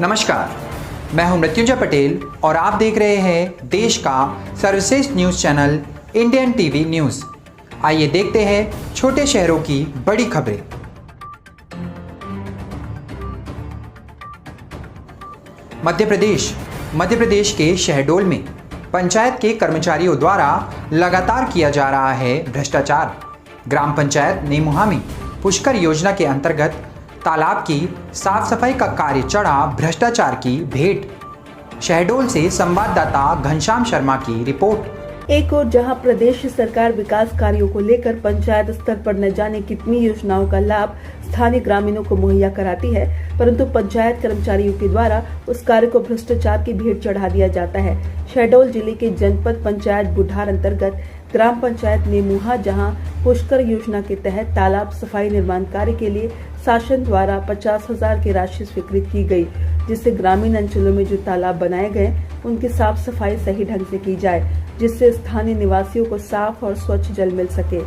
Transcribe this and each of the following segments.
नमस्कार, मैं हूं मृत्युंजय पटेल और आप देख रहे हैं देश का सर्वश्रेष्ठ news channel Indian TV news. आइए देखते हैं छोटे शहरों की बड़ी खबरें। मध्य प्रदेश के शहडोल में पंचायत के कर्मचारियों द्वारा लगातार किया जा रहा है भ्रष्टाचार। ग्राम पंचायत नेमुहा में पुष्कर योजना के अंतर्गत तालाब की साफ सफाई का कार्य चढ़ा भ्रष्टाचार की भेंट। शहडोल से संवाददाता घनश्याम शर्मा की रिपोर्ट। एक और जहां प्रदेश सरकार विकास कार्यों को लेकर पंचायत स्तर पर न जाने कितनी योजनाओं का लाभ स्थानीय ग्रामीणों को मुहैया कराती है, परंतु पंचायत कर्मचारियों के द्वारा उस कार्य को भ्रष्टाचार की भेंट चढ़ा दिया जाता है। शहडोल जिले के जनपद पंचायत बुढ़ार अंतर्गत ग्राम पंचायत नेमुहा जहां पुष्कर योजना के तहत तालाब सफाई निर्माण कार्य के लिए शासन द्वारा 50,000 की राशि स्वीकृत की गई, जिससे ग्रामीण अंचलों में जो तालाब बनाए गए उनकी साफ सफाई सही ढंग से की जाए, जिससे स्थानीय निवासियों को साफ और स्वच्छ जल मिल सके।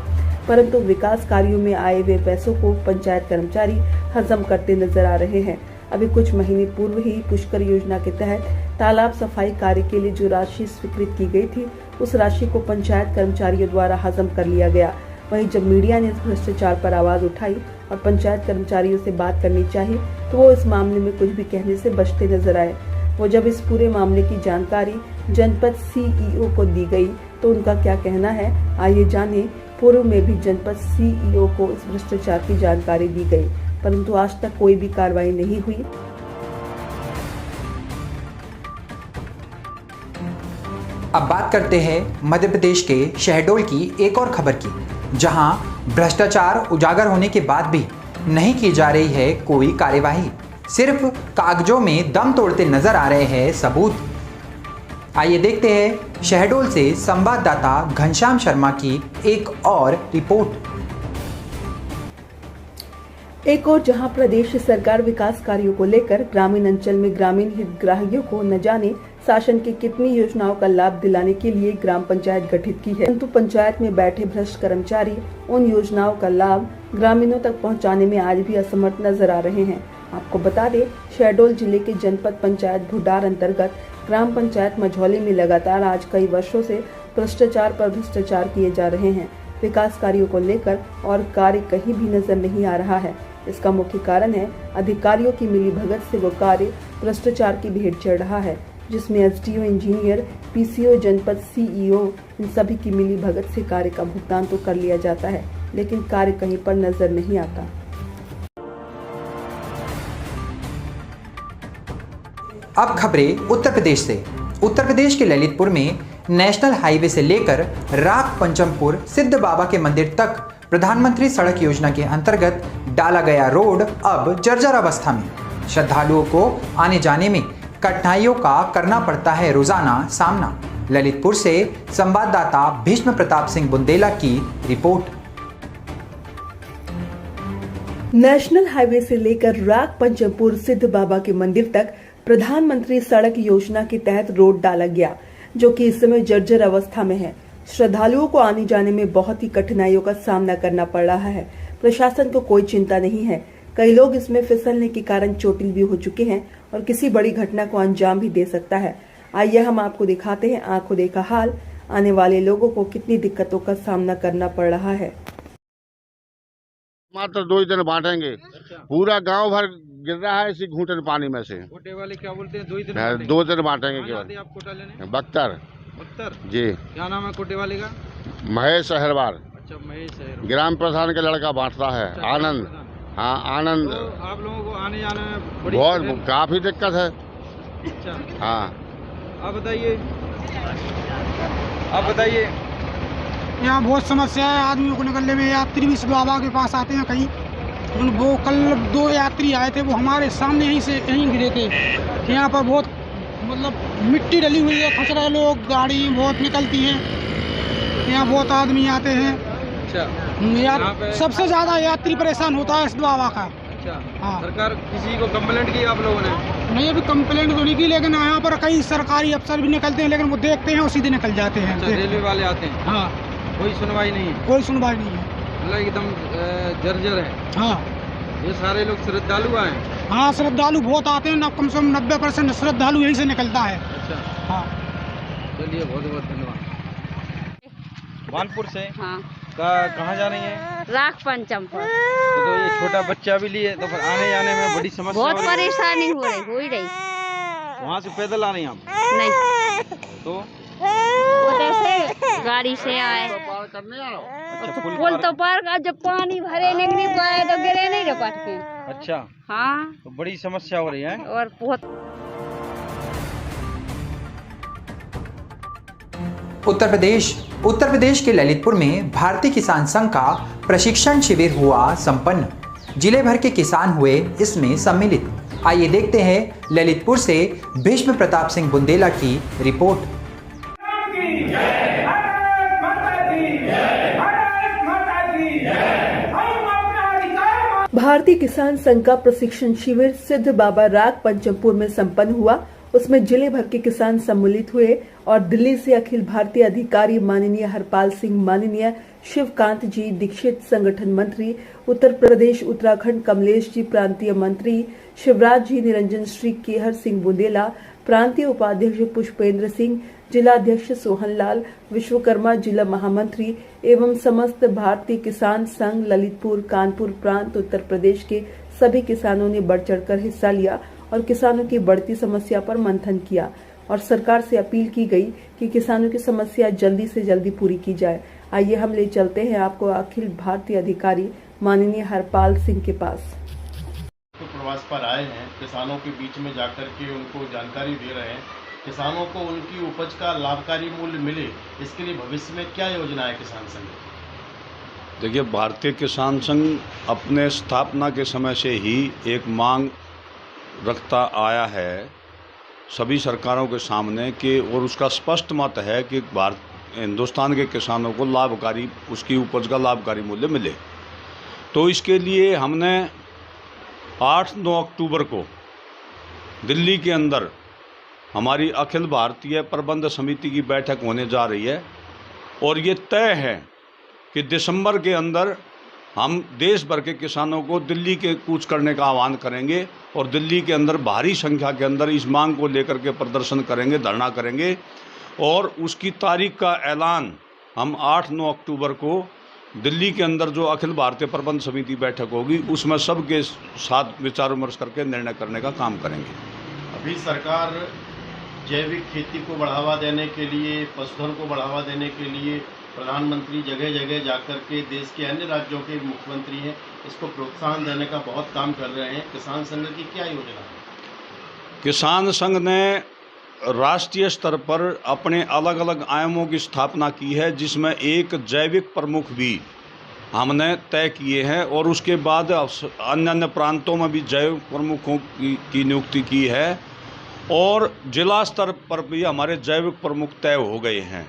परंतु विकास कार्यों में आए हुए पैसों को पंचायत कर्मचारी हजम करते नजर आ रहे हैं। अभी कुछ महीने पूर्व ही पुष्कर योजना के तहत तालाब सफाई कार्य के लिए जो राशि स्वीकृत की गई थी, उस राशि को पंचायत कर्मचारियों द्वारा हजम कर लिया गया। वहीं जब मीडिया ने इस भ्रष्टाचार पर आवाज उठाई और पंचायत कर्मचारियों से बात करनी चाहिए, तो वो इस मामले में कुछ भी कहने से बचते नजर आए। वो जब इस पूरे मामले की जानकारी जनपद सीईओ को दी गई, तो उनका क्या कहना है, आइए जाने। पूर्व में भी जनपद सीईओ को इस भ्रष्टाचार की जानकारी दी गई, परंतु आज तक कोई भी कार्रवाई नहीं हुई। अब बात करते हैं मध्य प्रदेश के शहडोल की एक और खबर की, जहां भ्रष्टाचार उजागर होने के बाद भी नहीं की जा रही है कोई कार्यवाही। सिर्फ कागजों में दम तोड़ते नजर आ रहे हैं सबूत। आइए देखते हैं शहडोल से संवाददाता घनश्याम शर्मा की एक और रिपोर्ट। एक और जहां प्रदेश सरकार विकास कार्यों को लेकर ग्रामीण अंचल में ग्रामीण हितग्राहियों को न जाने शासन की कितनी योजनाओं का लाभ दिलाने के लिए ग्राम पंचायत गठित की है, परंतु पंचायत में बैठे भ्रष्ट कर्मचारी उन योजनाओं का लाभ ग्रामीणों तक पहुंचाने में आज भी असमर्थ नजर आ रहे हैं। आपको बता दें, शहडोल जिले के जनपद पंचायत बुढ़ार अंतर्गत ग्राम पंचायत मझौली में लगातार आज कई वर्षों से भ्रष्टाचार पर भ्रष्टाचार किए जा रहे हैं। विकास कार्यों को लेकर और कार्य कहीं भी नजर नहीं आ रहा है। इसका मुख्य कारण है अधिकारियों की मिलीभगत से वो कार्य भ्रष्टाचार की भेंट चढ़ रहा है, जिसमें एसडीओ, इंजीनियर, पीसीओ, जनपद सीईओ, इन सभी की मिलीभगत से कार्य का भुगतान तो कर लिया जाता है, लेकिन कार्य कहीं पर नजर नहीं आता। अब खबरें उत्तर प्रदेश से। उत्तर प्रदेश के ललितपुर में नेशनल हाईवे से लेकर राग पंचमपुर सिद्ध बाबा के मंदिर तक प्रधानमंत्री सड़क योजना के अंतर्गत डाला गया रोड अब जर्जर अवस्था में। श्रद्धालुओं को आने जाने में कठिनाइयों का करना पड़ता है रोजाना सामना। ललितपुर से संवाददाता भीष्म प्रताप सिंह बुंदेला की रिपोर्ट। नेशनल हाईवे से लेकर राग पंचमपुर सिद्ध बाबा के मंदिर तक प्रधानमंत्री सड़क योजना के तहत रोड डाला गया, जो कि इस समय जर्जर अवस्था में है। श्रद्धालुओं को आने जाने में बहुत ही कठिनाइयों का सामना करना पड़ रहा है। प्रशासन को कोई चिंता नहीं है। कई लोग इसमें फिसलने के कारण चोटिल भी हो चुके हैं और किसी बड़ी घटना को अंजाम भी दे सकता है। आइए हम आपको दिखाते हैं आंखों देखा हाल, आने वाले लोगों को कितनी दिक्कतों का सामना करना पड़ रहा है। मात्र 2 ही दिन बांटेंगे, पूरा गांव भर गिर रहा है इसी घूंटन पानी में से। कोटे वाले क्या बोलते हैं, 2 ही दिन 2 दिन बांटेंगे केवल। आप कोटा लेने? बख्तर जी। क्या नाम है कोटे वाले का? महेश अहरवार। अच्छा, महेश अहरवार। ग्राम प्रधान का लड़का बांटता है। अच्छा, आनंद। हाँ, आनंद। तो आप लोगों को आने जाने में बड़ी बहुत काफी दिक्कत है। अच्छा, हाँ, आप बताइए। यहाँ बहुत समस्या है आदमियों को निकलने में। यात्री भी इस बाबा के पास आते हैं कहीं। वो कल 2 यात्री आए थे, वो हमारे सामने यहीं गिरे थे। यहाँ पर बहुत मतलब मिट्टी डली हुई है, खचरा लोग, गाड़ी बहुत निकलती है। यहाँ बहुत आदमी आते हैं। अच्छा, सबसे ज्यादा यात्री परेशान होता है इस बाबा का। अच्छा, हाँ। सरकार किसी को कंप्लेंट की आप लोगों ने? नहीं, अभी कंप्लेंट तो नहीं की, लेकिन यहाँ पर कई सरकारी अफसर भी निकलते हैं, लेकिन वो देखते हैं और सीधे निकल जाते हैं। अच्छा, रेलवे वाले आते हैं? हाँ। कोई सुनवाई नहीं है? कोई सुनवाई नहीं है, मतलब एकदम जर्जर है। हाँ। ये सारे लोग श्रद्धालु आए हैं? हाँ, श्रद्धालु बहुत आते हैं ना, कम से कम 90% श्रद्धालु यहीं से निकलता है। अच्छा, हाँ। चलिए बहुत बहुत धन्यवाद। मानपुर से हाँ, कहाँ जा रही है? राख पंचम पर तो ये छोटा बच्चा भी लिए तो फिर आने जाने में बड़ी समस्या बहुत हो रही है? परेशानी हो ही रही। वहाँ से पैदल आ रही हैं आप? नहीं, तो उधर से गाड़ी से आए। अच्छा, पुल तो पार का, जब पानी भरे नहीं पाए तो गिरे नहीं रपट के। अच्छा, हाँ, तो बड़ी समस्या हो रही है। और बहुत उत्तर प्रदेश के ललितपुर में भारतीय किसान संघ का प्रशिक्षण शिविर हुआ संपन्न। जिले भर के किसान हुए इसमें सम्मिलित। आइए देखते हैं ललितपुर से भीष्म प्रताप सिंह बुंदेला की रिपोर्ट। भारतीय किसान संघ का प्रशिक्षण शिविर सिद्ध बाबा राग पंचमपुर में संपन्न हुआ। उसमें जिले भर के किसान सम्मिलित हुए और दिल्ली से अखिल भारतीय अधिकारी माननीय हरपाल सिंह, माननीय शिवकांत जी दीक्षित संगठन मंत्री, उत्तर प्रदेश उत्तराखंड कमलेश जी प्रांतीय मंत्री, शिवराज जी, निरंजन श्री केहर सिंह बुंदेला, प्रांतीय उपाध्यक्ष पुष्पेंद्र सिंह, जिलाध्यक्ष सोहनलाल, विश्वकर्मा जिला महामंत्री एवं समस्त भारतीय किसान संघ ललितपुर कानपुर प्रांत उत्तर प्रदेश के सभी किसानों ने बढ़ चढ़कर हिस्सा लिया और किसानों की बढ़ती समस्या पर मंथन किया और सरकार से अपील की गई कि किसानों की समस्या जल्दी से जल्दी पूरी की जाए। आइए हम ले चलते हैं आपको अखिल भारतीय अधिकारी माननीय हरपाल सिंह के पास। तो प्रवास पर आए हैं, किसानों के बीच में जाकर के उनको जानकारी दे रहे हैं, किसानों को उनकी उपज का लाभकारी मूल्य मिले, इसके लिए भविष्य में क्या योजना है किसान संघ? देखिए, भारतीय किसान संघ अपने स्थापना के समय से ही एक मांग रखता आया है सभी सरकारों के सामने कि, और उसका स्पष्ट मत है कि हिंदुस्तान के किसानों को लाभकारी, उसकी उपज का लाभकारी मूल्य मिले। तो इसके लिए हमने 8-9 अक्टूबर को दिल्ली के अंदर हमारी अखिल भारतीय प्रबंध समिति की बैठक होने जा रही है और ये तय है कि दिसंबर के अंदर हम देश भर के किसानों को दिल्ली के कूच करने का आह्वान करेंगे और दिल्ली के अंदर भारी संख्या के अंदर इस मांग को लेकर के प्रदर्शन करेंगे, धरना करेंगे और उसकी तारीख का ऐलान हम 8-9 अक्टूबर को दिल्ली के अंदर जो अखिल भारतीय प्रबंध समिति बैठक होगी उसमें सबके साथ विचार विमर्श करके निर्णय करने का काम करेंगे। अभी सरकार जैविक खेती को बढ़ावा देने के लिए, पशुधन को बढ़ावा देने के लिए प्रधानमंत्री जगह जगह जाकर के देश के अन्य राज्यों के मुख्यमंत्री हैं, इसको प्रोत्साहन देने का बहुत काम कर रहे हैं। किसान संघ की क्या योजना है? किसान संघ ने राष्ट्रीय स्तर पर अपने अलग अलग आयामों की स्थापना की है, जिसमें एक जैविक प्रमुख भी हमने तय किए हैं और उसके बाद अन्य अन्य प्रांतों में भी जैविक प्रमुखों की नियुक्ति की है और जिला स्तर पर भी हमारे जैविक प्रमुख तय हो गए हैं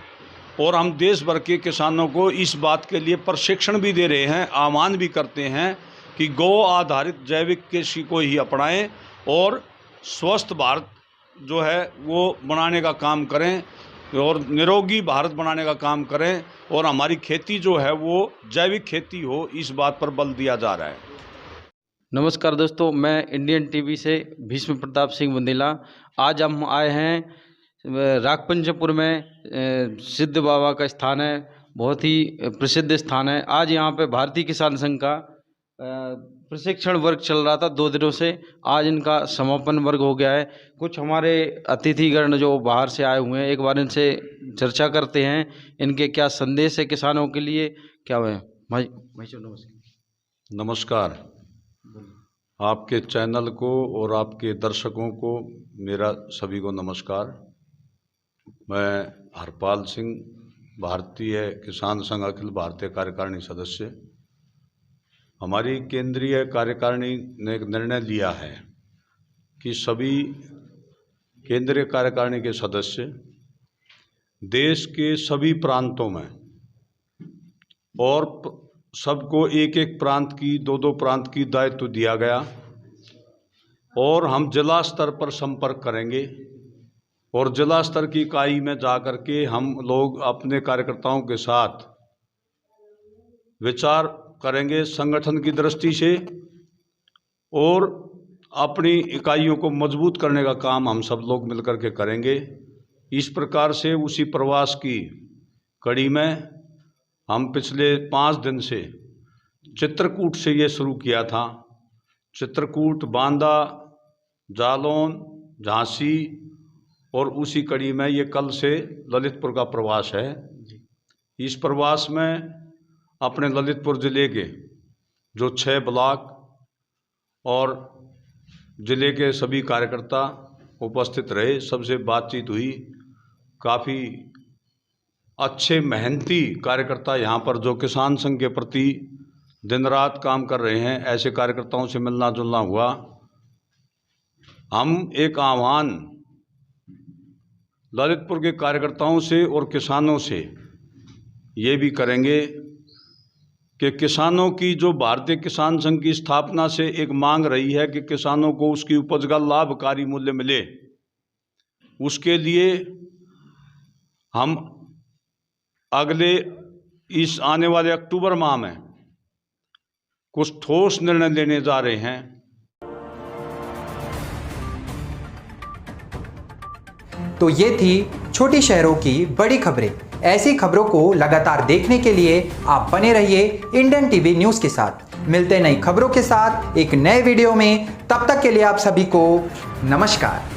और हम देश भर के किसानों को इस बात के लिए प्रशिक्षण भी दे रहे हैं, आह्वान भी करते हैं कि गौ आधारित जैविक कृषि को ही अपनाएं और स्वस्थ भारत जो है वो बनाने का काम करें और निरोगी भारत बनाने का काम करें और हमारी खेती जो है वो जैविक खेती हो, इस बात पर बल दिया जा रहा है। नमस्कार दोस्तों, मैं इंडियन टीवी से भीष्म प्रताप सिंह बुंदेला। आज हम आए हैं राग पंचमपुर में, सिद्ध बाबा का स्थान है, बहुत ही प्रसिद्ध स्थान है। आज यहाँ पे भारतीय किसान संघ का प्रशिक्षण वर्ग चल रहा था 2 दिनों से। आज इनका समापन वर्ग हो गया है। कुछ हमारे अतिथिगण जो बाहर से आए हुए हैं, एक बार इनसे चर्चा करते हैं, इनके क्या संदेश है किसानों के लिए, क्या है। भाई नमस्कार। नमस्कार, आपके चैनल को और आपके दर्शकों को मेरा सभी को नमस्कार। मैं हरपाल सिंह, भारतीय किसान संघ अखिल भारतीय कार्यकारिणी सदस्य। हमारी केंद्रीय कार्यकारिणी ने एक निर्णय लिया है कि सभी केंद्रीय कार्यकारिणी के सदस्य देश के सभी प्रांतों में और सबको एक एक प्रांत की 2-2 प्रांत की दायित्व दिया गया और हम जिला स्तर पर संपर्क करेंगे और जिला स्तर की इकाई में जाकर के हम लोग अपने कार्यकर्ताओं के साथ विचार करेंगे संगठन की दृष्टि से और अपनी इकाइयों को मजबूत करने का काम हम सब लोग मिलकर के करेंगे। इस प्रकार से उसी प्रवास की कड़ी में हम पिछले 5 दिन से चित्रकूट से ये शुरू किया था। चित्रकूट, बांदा, जालौन, झांसी और उसी कड़ी में ये कल से ललितपुर का प्रवास है। इस प्रवास में अपने ललितपुर ज़िले के जो 6 ब्लॉक और ज़िले के सभी कार्यकर्ता उपस्थित रहे, सबसे बातचीत हुई। काफ़ी अच्छे मेहनती कार्यकर्ता यहाँ पर जो किसान संघ के प्रति दिन रात काम कर रहे हैं, ऐसे कार्यकर्ताओं से मिलना जुलना हुआ। हम एक आह्वान ललितपुर के कार्यकर्ताओं से और किसानों से ये भी करेंगे कि किसानों की जो भारतीय किसान संघ की स्थापना से एक मांग रही है कि किसानों को उसकी उपज का लाभकारी मूल्य मिले, उसके लिए हम अगले इस आने वाले अक्टूबर माह में कुछ ठोस निर्णय लेने जा रहे हैं। तो ये थी छोटी शहरों की बड़ी खबरें। ऐसी खबरों को लगातार देखने के लिए आप बने रहिए इंडियन टीवी न्यूज़ के साथ। मिलते हैं नई खबरों के साथ एक नए वीडियो में। तब तक के लिए आप सभी को नमस्कार।